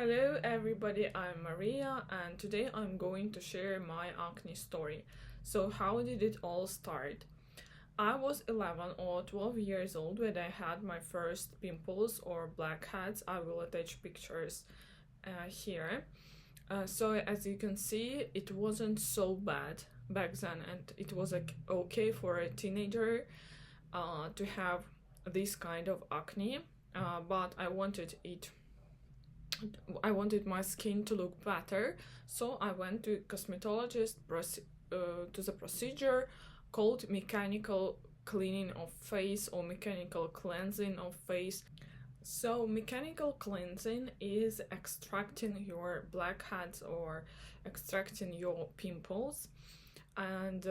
Hello everybody, I'm Maria and today I'm going to share my acne story. So how did it all start? I was 11 or 12 years old when I had my first pimples or blackheads. I will attach pictures here. So as you can see, it wasn't so bad back then and it was like okay for a teenager to have this kind of acne, but I wanted my skin to look better, so I went to cosmetologist to the procedure called mechanical cleaning of face or mechanical cleansing of face. So mechanical cleansing is extracting your blackheads or extracting your pimples, and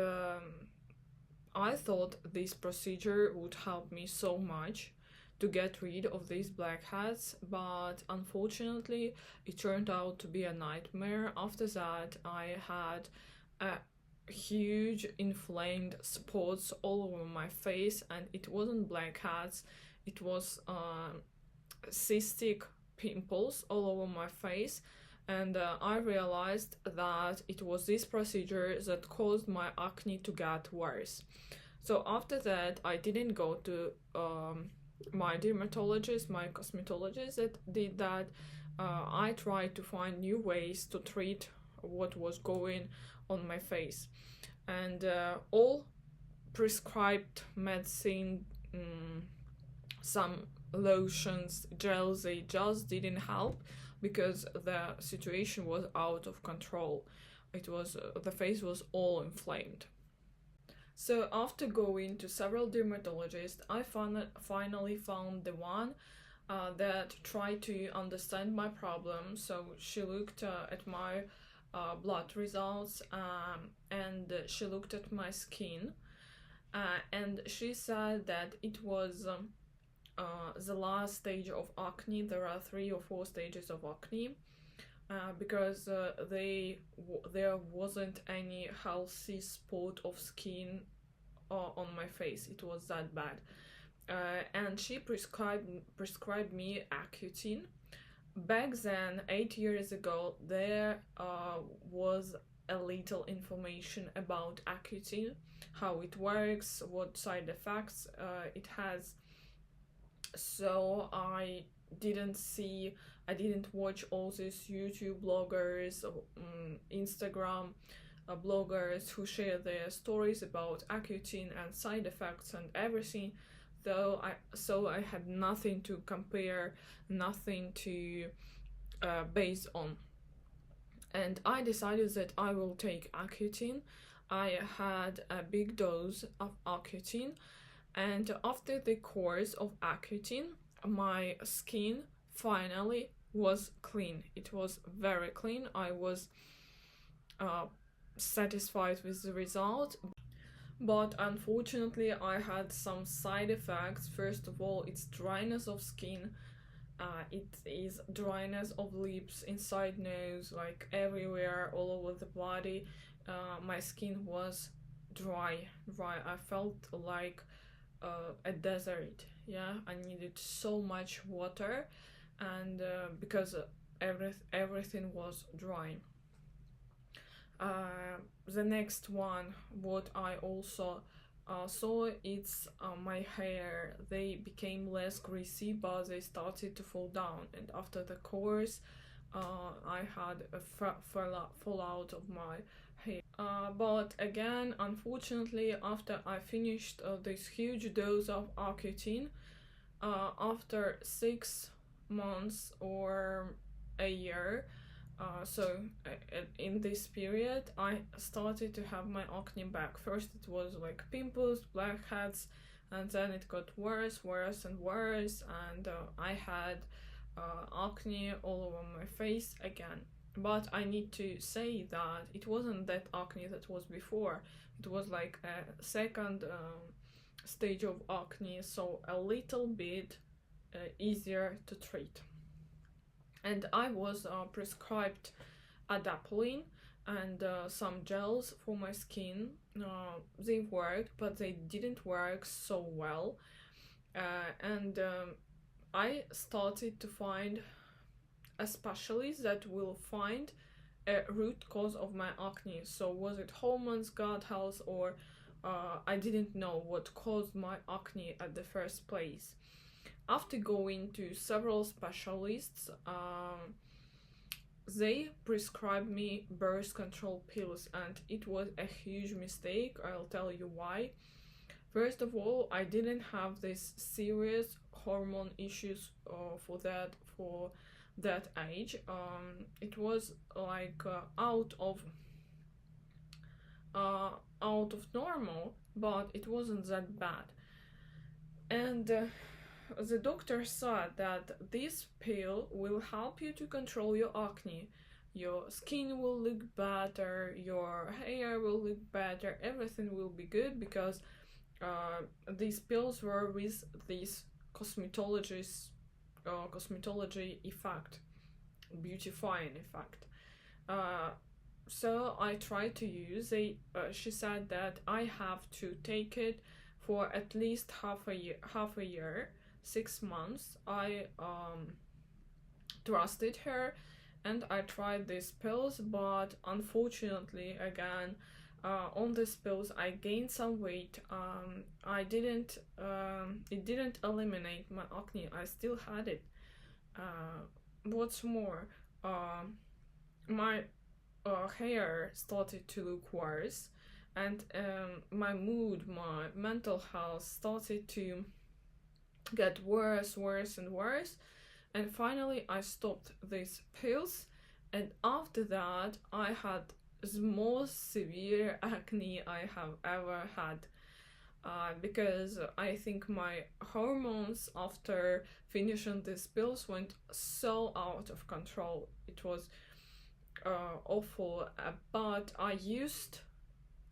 I thought this procedure would help me so much to get rid of these blackheads, but unfortunately it turned out to be a nightmare. After that, I had a huge inflamed spots all over my face, and it wasn't blackheads, it was cystic pimples all over my face. And I realized that it was this procedure that caused my acne to get worse. So after that, I didn't go to my dermatologist, my cosmetologist that did that. I tried to find new ways to treat what was going on my face, and all prescribed medicine, some lotions, gels, they just didn't help because the situation was out of control. It was the face was all inflamed. So after going to several dermatologists, I finally found the one that tried to understand my problem. So she looked at my blood results, and she looked at my skin, and she said that it was the last stage of acne. There are 3 or 4 stages of acne. Because there wasn't any healthy spot of skin on my face. It was that bad, and she prescribed me Accutane. Back then, 8 years ago, there was a little information about Accutane, how it works, what side effects it has. So I didn't watch all these YouTube bloggers, Instagram bloggers who share their stories about Accutane and side effects and everything. So I had nothing to compare, nothing to base on, and I decided that I will take Accutane. I had a big dose of Accutane, and after the course of Accutane, my skin finally was clean. It was very clean. I was satisfied with the result, but unfortunately I had some side effects. First of all, it's dryness of skin. It is dryness of lips, inside nose, like everywhere, all over the body. My skin was dry. I felt like a desert. Yeah, I needed so much water, and because everything was dry. The next one, what I also saw, it's my hair. They became less greasy, but they started to fall down. And after the course, I had a fallout of my hair. But again, unfortunately, after I finished this huge dose of Accutane, after 6 months or a year, in this period, I started to have my acne back. First it was like pimples, blackheads, and then it got worse and worse, and I had acne all over my face again. But I need to say that it wasn't that acne that was before. It was like a second stage of acne, so a little bit easier to treat. And I was prescribed adapalene and some gels for my skin. They worked, but they didn't work so well. And I started to find a specialist that will find a root cause of my acne. So was it hormones, gut health, or I didn't know what caused my acne at the first place. After going to several specialists, they prescribed me birth control pills, and it was a huge mistake. I'll tell you why. First of all, I didn't have this serious hormone issues for that age. It was like out of normal, but it wasn't that bad. And the doctor said that this pill will help you to control your acne. Your skin will look better, your hair will look better, everything will be good, because these pills were with this cosmetology effect, beautifying effect. So I tried to use it. She said that I have to take it for at least half a year, 6 months. I trusted her, and I tried these pills, but unfortunately, again, on these pills I gained some weight. It didn't eliminate my acne. I still had it. What's more, my hair started to look worse, and my mood, my mental health started to get worse and worse. And finally I stopped these pills, and after that I had the most severe acne I have ever had, because I think my hormones after finishing these pills went so out of control. It was awful. But I used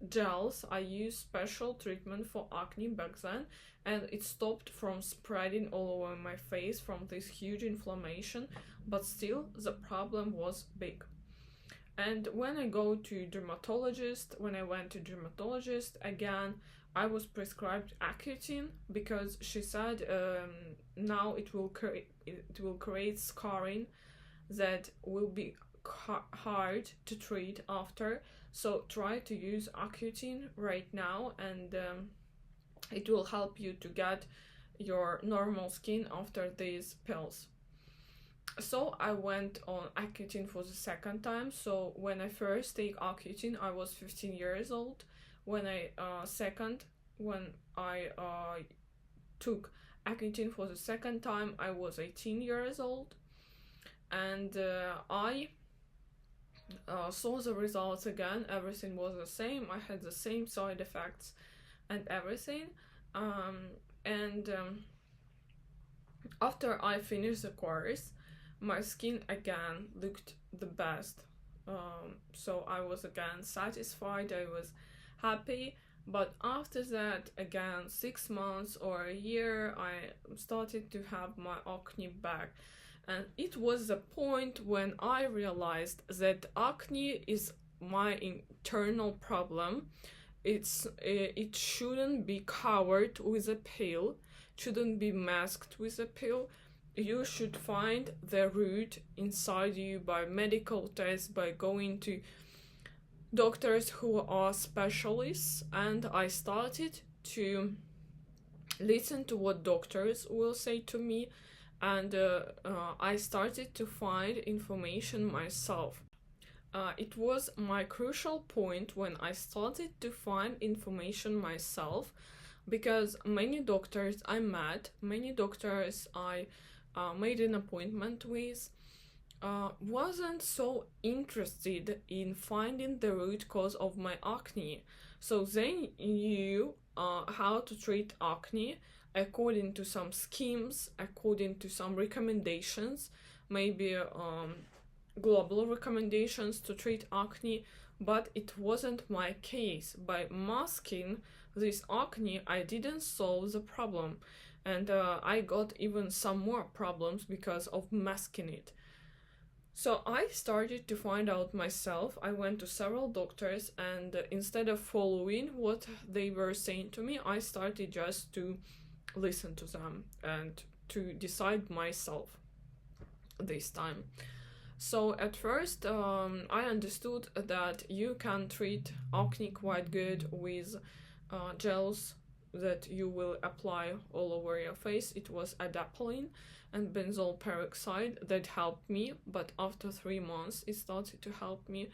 gels, I used special treatment for acne back then, and it stopped from spreading all over my face from this huge inflammation, but still the problem was big. And when I went to dermatologist, again, I was prescribed Accutane, because she said now it will create scarring that will be hard to treat after. So try to use Accutane right now, and it will help you to get your normal skin after these pills. So I went on Accutane for the second time. So when I first take Accutane, I was 15 years old. When I took Accutane for the second time, I was 18 years old, and I saw the results again. Everything was the same. I had the same side effects and everything. After I finished the course, my skin again looked the best. So I was again satisfied, I was happy. But after that, again, 6 months or a year, I started to have my acne back. And it was the point when I realized that acne is my internal problem. It shouldn't be covered with a pill, shouldn't be masked with a pill. You should find the root inside you by medical tests, by going to doctors who are specialists. And I started to listen to what doctors will say to me, and I started to find information myself. It was my crucial point when I started to find information myself, because many doctors I met, many doctors I made an appointment with, wasn't so interested in finding the root cause of my acne. So they knew how to treat acne according to some schemes, according to some recommendations, maybe global recommendations to treat acne, but it wasn't my case. By masking this acne, I didn't solve the problem, and I got even some more problems because of masking it. So I started to find out myself. I went to several doctors, and instead of following what they were saying to me, I started just to listen to them and to decide myself this time. So at first I understood that you can treat acne quite good with gels that you will apply all over your face. It was adapalene and benzoyl peroxide that helped me, but after 3 months it started to help me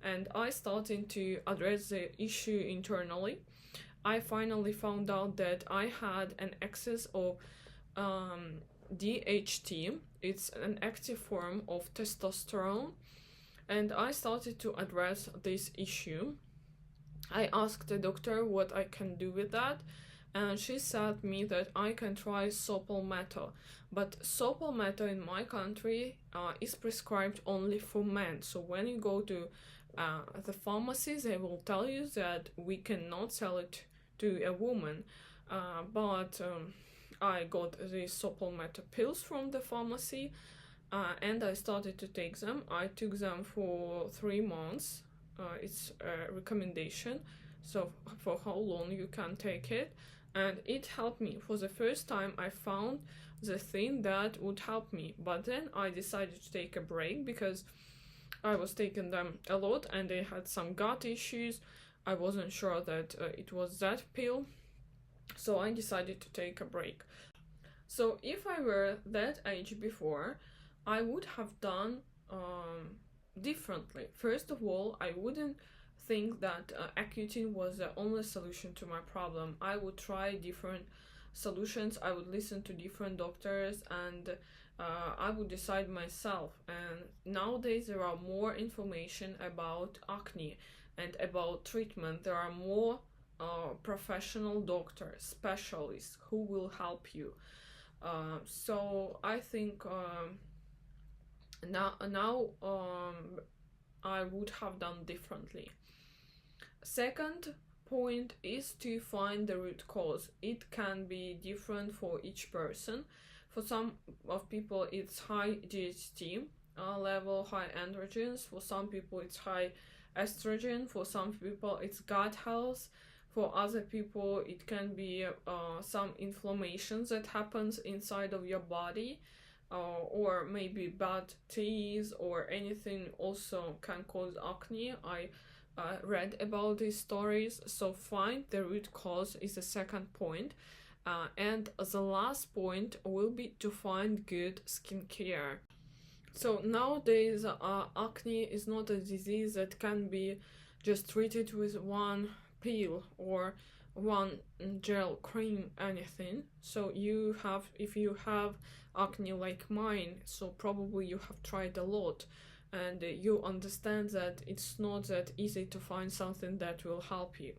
and I started to address the issue internally. I finally found out that I had an excess of DHT. It's an active form of testosterone, and I started to address this issue. I asked the doctor what I can do with that, and she said me that I can try sopal metal, but sopal metal in my country is prescribed only for men. So when you go to the pharmacies, they will tell you that we cannot sell it to a woman, but I got the sopal metal pills from the pharmacy, and I started to take them. I took them for 3 months. It's a recommendation, so for how long you can take it, and it helped me. For the first time I found the thing that would help me, but then I decided to take a break because I was taking them a lot and they had some gut issues. I wasn't sure that it was that pill, so I decided to take a break. So if I were that age before, I would have done differently. First of all, I wouldn't think that Accutane was the only solution to my problem. I would try different solutions. I would listen to different doctors, and I would decide myself. And nowadays there are more information about acne and about treatment. There are more professional doctors, specialists who will help you. So I think now I would have done differently. Second point is to find the root cause. It can be different for each person. For some of people it's high GHT level, high androgens. For some people it's high estrogen. For some people it's gut health. For other people it can be some inflammation that happens inside of your body, or maybe bad teas or anything also can cause acne. I read about these stories. So find the root cause is the second point. And the last point will be to find good skincare. So nowadays acne is not a disease that can be just treated with one pill or one gel cream, anything. So you have, if you have acne like mine, so probably you have tried a lot and you understand that it's not that easy to find something that will help you.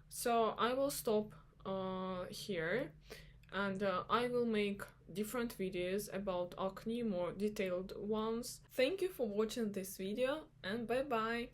So I will stop here, and I will make different videos about acne, more detailed ones. Thank you for watching this video, and bye bye.